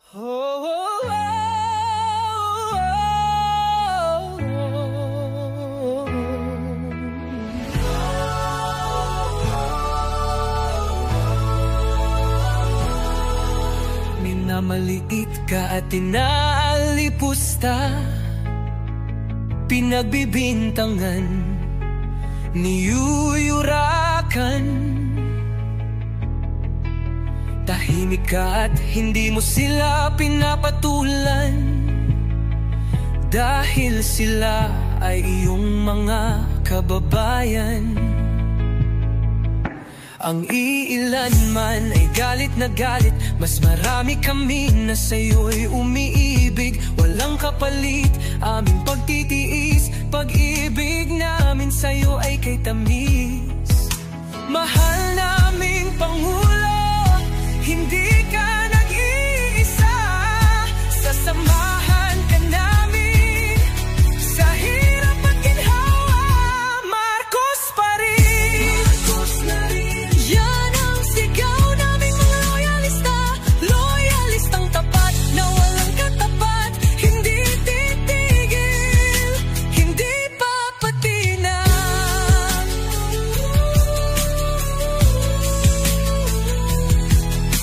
Minamaliit ka at inaalipusta, pinagbibintangan, niyuyurakan. Tahimik ka at hindi mo sila pinapatulan, dahil sila ay iyong mga kababayan. Ang iilan man ay galit na galit, mas marami kami na sa'yo'y umiibig. Walang kapalit aming pagtitiis, pag-ibig namin sa'yo ay kay tamis. Mahal naming Pangulo, hindi ka nag-iisa, sasamahan ka namin sa hirap at ginhawa. Marcos pa rin, Marcos na rin. Yan ang sigaw naming mga loyalista, loyalistang tapat na walang katapat. Hindi titigil, hindi papatinag.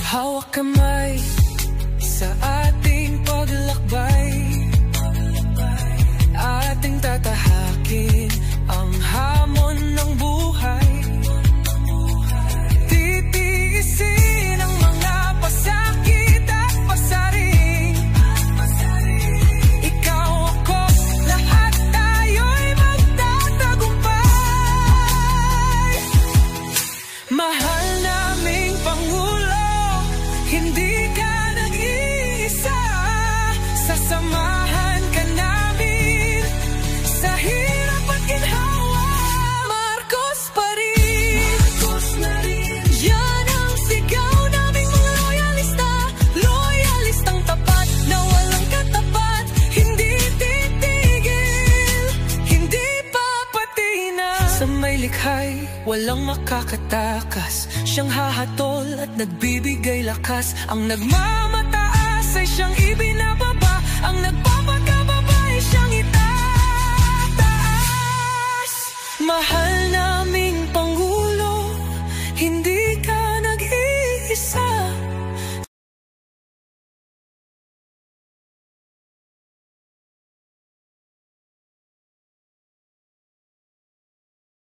Hawak kamay sa ating paglakbay, ating tatahakin ang hamon ng buhay. Titiisin ang mga pasakit at pasaring. Ikaw, ako, lahat tayo'y magtatagumpay. Mahal naming Pangulo, hindi ka nag-iisa, sasamahan ka namin sa hirap at ginhawa. Marcos pa rin, Marcos na rin. Yan ang sigaw naming mga loyalista, loyalistang tapat na walang katapat. Hindi titigil, hindi papatinag. Sa may likhay, walang makakatakas, siyang hahatol at nagbibigay lakas. Ang nagmamataas ay siyang ibinababa, ang nagpapakababa ay siyang itataas. Mahal na